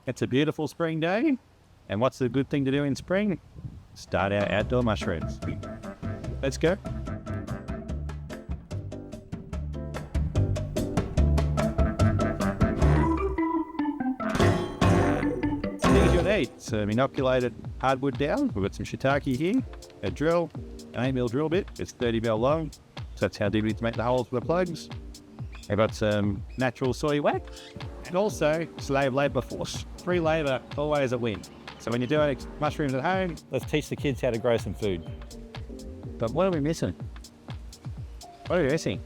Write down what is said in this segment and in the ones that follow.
It's a beautiful spring day, and what's the good thing to do in spring? Start our outdoor mushrooms. Let's go. Things you'll need: some inoculated hardwood dowling. We've got some shiitake here, a drill, an 8mm drill bit. It's 30mm long, so that's how deep it is to make the holes for the plugs. I've got some natural soy wax, and also slave labour force. Free labour, always a win. So when you're doing mushrooms at home, let's teach the kids how to grow some food. But what are we missing? What are we missing?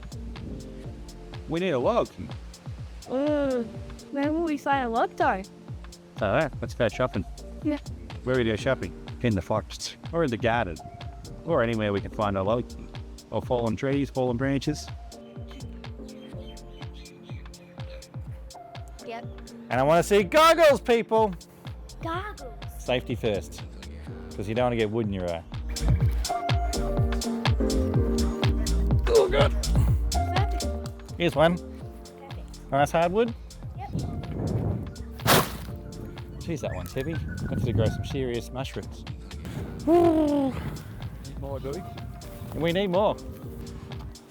We need a log. Where will we find a log though? So let's go shopping. Yeah. Where do we go shopping? In the forest, or in the garden, or anywhere we can find a log, or fallen trees, fallen branches. Yep. And I want to see goggles, people. Goggles. Safety first, because you don't want to get wood in your eye. Oh God. Perfect. Here's one. Perfect. Nice hardwood. Yep. Geez, that one's heavy. That's to grow some serious mushrooms. Need more, do we? And we need more.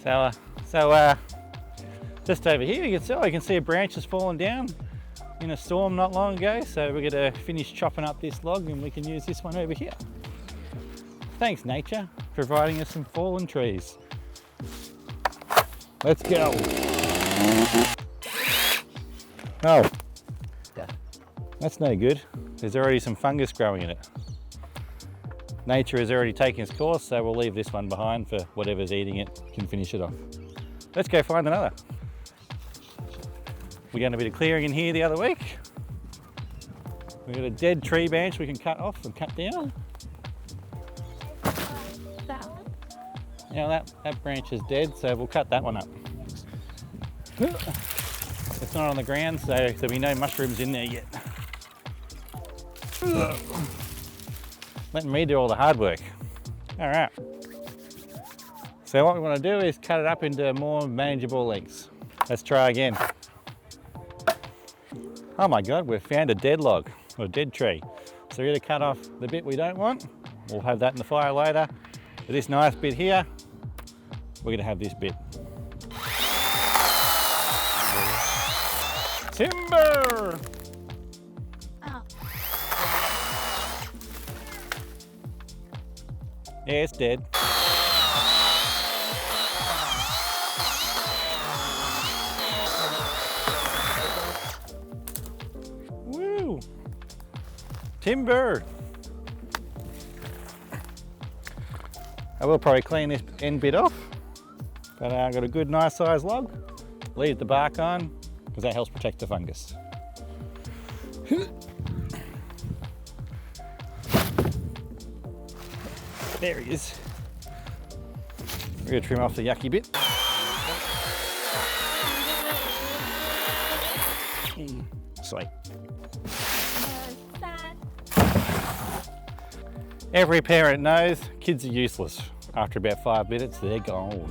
So just over here, you can see a branch has fallen down in a storm not long ago. So we're going to finish chopping up this log, and we can use this one over here. Thanks, nature, for providing us some fallen trees. Let's go. Oh. That's no good. There's already some fungus growing in it. Nature has already taken its course, so we'll leave this one behind for whatever's eating it can finish it off. Let's go find another. We done a bit of clearing in here the other week. We've got a dead tree branch we can cut off and cut down. Now that branch is dead, so we'll cut that one up. It's not on the ground, so there'll be no mushrooms in there yet. Letting me do all the hard work. All right. So what we want to do is cut it up into more manageable lengths. Let's try again. Oh my God, we've found a dead log, or a dead tree. So we're going to cut off the bit we don't want. We'll have that in the fire later. But this nice bit here, we're going to have this bit. Timber! Oh. Yeah, it's dead. Woo! Timber! I will probably clean this end bit off, but I've got a good nice sized log. Leave the bark on, because that helps protect the fungus. There he is. We're going to trim off the yucky bit. Sweet. Every parent knows kids are useless. After about 5 minutes, they're gone.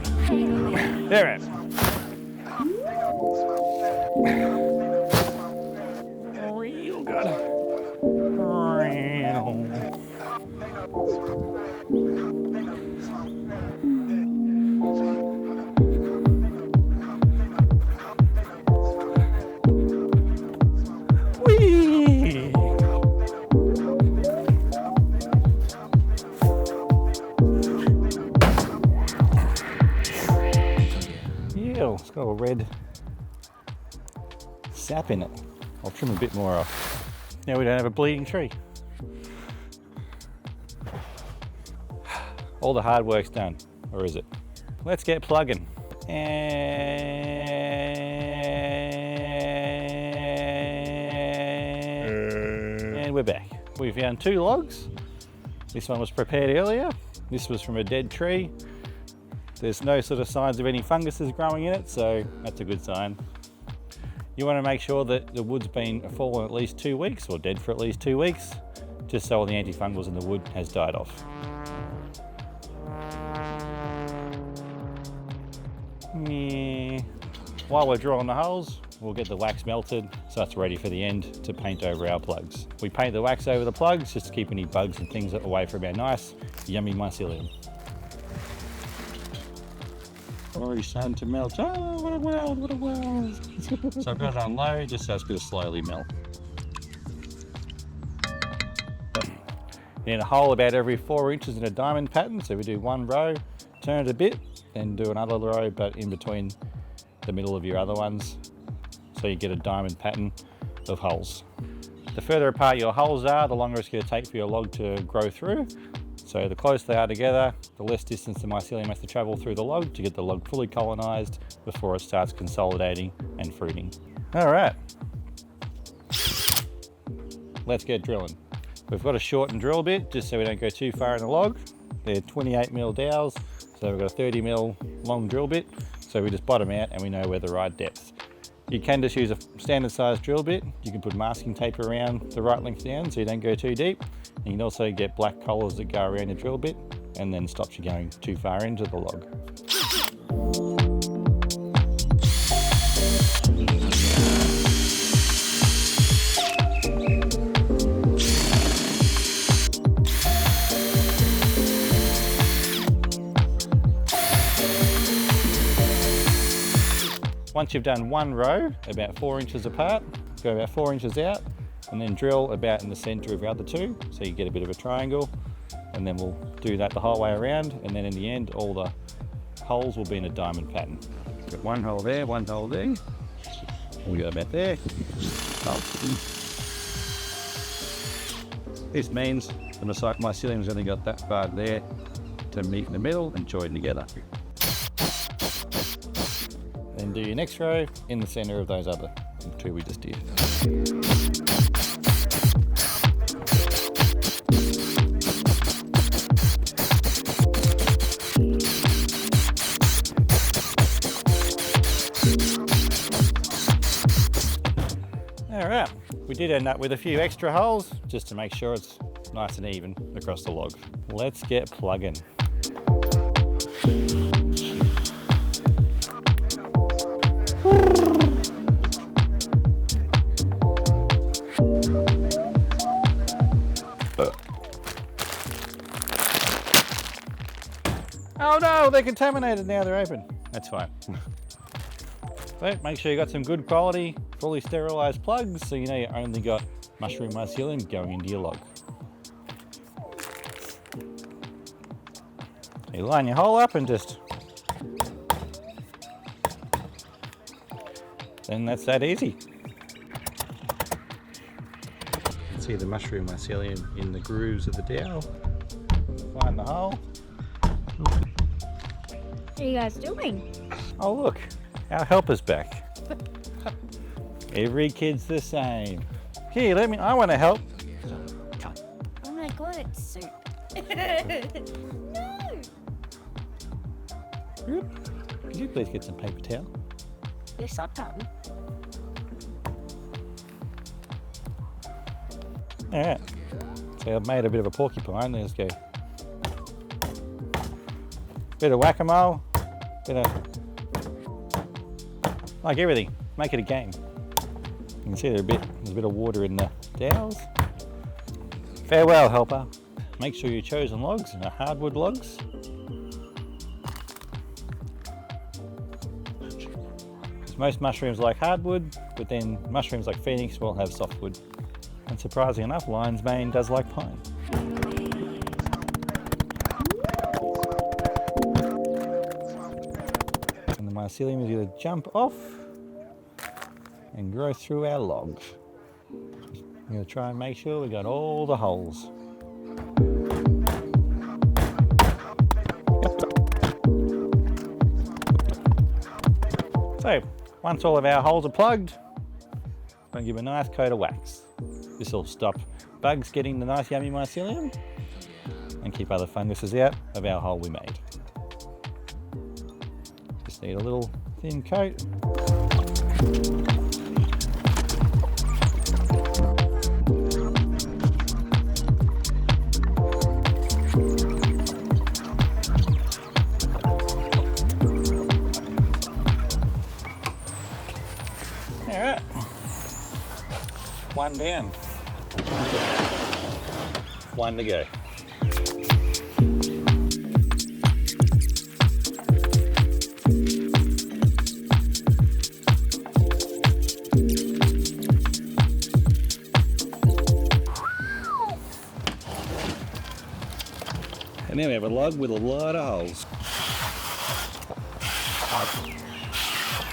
There it is. Real good. Whee! Yeah, it's got a red sap in it. I'll trim a bit more off. Now we don't have a bleeding tree. All the hard work's done, or is it? Let's get plugging. And we're back. We found 2 logs. This one was prepared earlier. This was from a dead tree. There's no sort of signs of any funguses growing in it, so that's a good sign. You want to make sure that the wood's been fallen at least 2 weeks, or dead for at least 2 weeks, just so all the antifungals in the wood has died off. While we're drilling the holes, we'll get the wax melted so it's ready for the end to paint over our plugs. We paint the wax over the plugs just to keep any bugs and things away from our nice, yummy mycelium. Already starting to melt. Oh, what a world, what a world. So I've got it on low, just so it's going to slowly melt. In a hole about every 4 inches in a diamond pattern, so we do one row, turn it a bit, then do another row, but in between the middle of your other ones, so you get a diamond pattern of holes. The further apart your holes are, the longer it's going to take for your log to grow through. So the closer they are together, the less distance the mycelium has to travel through the log to get the log fully colonised before it starts consolidating and fruiting. All right, let's get drilling. We've got a shortened drill bit just so we don't go too far in the log. They're 28mm dowels, so we've got a 30mm long drill bit, so we just bottom out and we know we're the right depth. You can just use a standard size drill bit. You can put masking tape around the right length down so you don't go too deep. And you can also get black collars that go around the drill bit and then stops you going too far into the log. Once you've done one row, about 4 inches apart, go about 4 inches out, and then drill about in the center of the other two, so you get a bit of a triangle, and then we'll do that the whole way around, and then in the end, all the holes will be in a diamond pattern. Got one hole there, one hole there. We go about there. This means the mycelium's only got that far there to meet in the middle and join together. Then do your next row in the center of those other two we just did. All right, we did end up with a few extra holes just to make sure it's nice and even across the log. Let's get plugging. Oh no, they're contaminated now, they're open. That's fine. So make sure you got some good quality, fully sterilised plugs so you know you only got mushroom mycelium going into your log. You line your hole up and just... then that's that easy. You can see the mushroom mycelium in the grooves of the dowel. Find the hole. What are you guys doing? Oh look, our helper's back. Every kid's the same. Here, I want to help. Come. Oh my god, it's soup. No! Could you please get some paper towel? Yes, I can. Alright, so I've made a bit of a porcupine. Let's go. Bit of whack-a-mole, bit of... like everything, make it a game. You can see there's a bit of water in the dowels. Farewell, helper. Make sure your chosen logs are hardwood logs. Because most mushrooms like hardwood, but then mushrooms like phoenix will have softwood. And surprisingly enough, lion's mane does like pine. And the mycelium is going to jump off and grow through our log. I'm going to try and make sure we got all the holes. So, once all of our holes are plugged, I'm going to give a nice coat of wax. This will stop bugs getting the nice yummy mycelium and keep other funguses out of our hole we made. Just need a little thin coat. one down. One to go. And now we have a log with a lot of holes.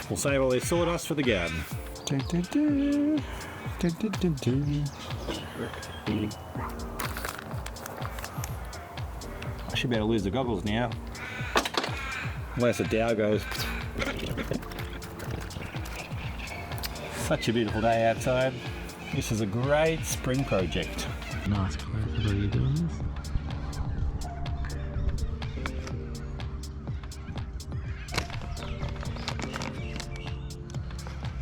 We'll save all this sawdust for the garden. I should be able to lose the goggles now. Unless the dow goes. Such a beautiful day outside. This is a great spring project. Nice close. What are you doing this?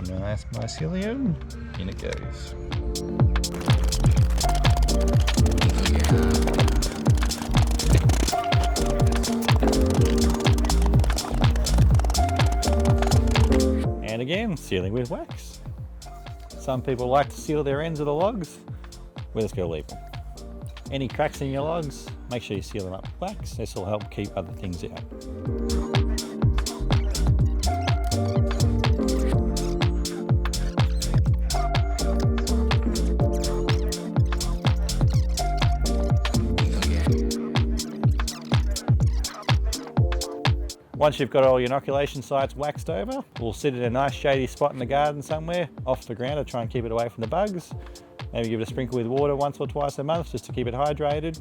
Nice mycelium. In it goes. And again, sealing with wax. Some people like to seal their ends of the logs. We're just going to leave them. Any cracks in your logs, make sure you seal them up with wax. This will help keep other things out. Once you've got all your inoculation sites waxed over, we'll sit in a nice shady spot in the garden somewhere off the ground to try and keep it away from the bugs. Maybe give it a sprinkle with water once or twice a month just to keep it hydrated.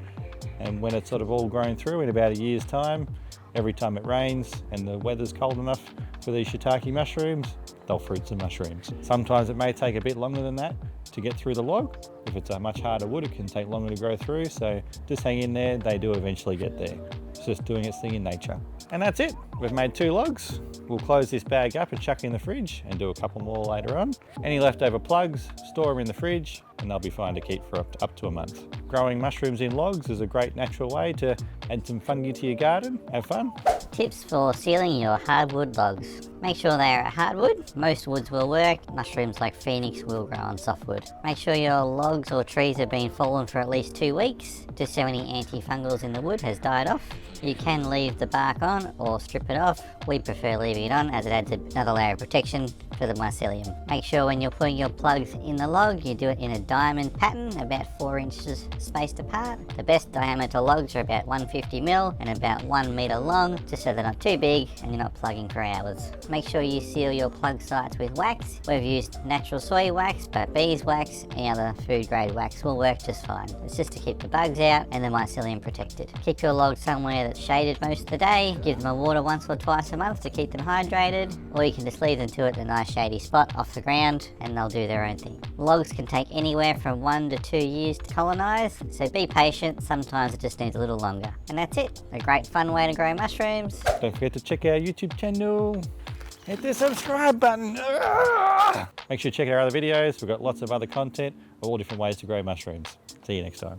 And when it's sort of all grown through in about a year's time, every time it rains and the weather's cold enough for these shiitake mushrooms, they'll fruit some mushrooms. Sometimes it may take a bit longer than that to get through the log. If it's a much harder wood, it can take longer to grow through. So just hang in there, they do eventually get there. It's just doing its thing in nature. And that's it. We've made 2 logs. We'll close this bag up and chuck it in the fridge and do a couple more later on. Any leftover plugs, store them in the fridge and they'll be fine to keep for up to a month. Growing mushrooms in logs is a great natural way to add some fungi to your garden. Have fun. Tips for sealing your hardwood logs. Make sure they are hardwood. Most woods will work. Mushrooms like phoenix will grow on softwood. Make sure your logs or trees have been fallen for at least 2 weeks, just so any antifungals in the wood has died off. You can leave the bark on or strip it off. We prefer leaving it on as it adds another layer of protection for the mycelium. Make sure when you're putting your plugs in the log, you do it in a diamond pattern, about 4 inches spaced apart. The best diameter logs are about 150mm and about 1 metre long, just so they're not too big and you're not plugging for hours. Make sure you seal your plug sites with wax. We've used natural soy wax, but beeswax, any other food grade wax will work just fine. It's just to keep the bugs out and the mycelium protected. Keep your logs somewhere that's shaded most of the day. Give them a water once or twice a month to keep them hydrated, or you can just leave them to it in a nice shady spot off the ground and they'll do their own thing. Logs can take anywhere from 1 to 2 years to colonise, so be patient. Sometimes it just needs a little longer. And that's it. A great fun way to grow mushrooms. Don't forget to check our YouTube channel. Hit the subscribe button. Make sure you check out our other videos. We've got lots of other content, all different ways to grow mushrooms. See you next time.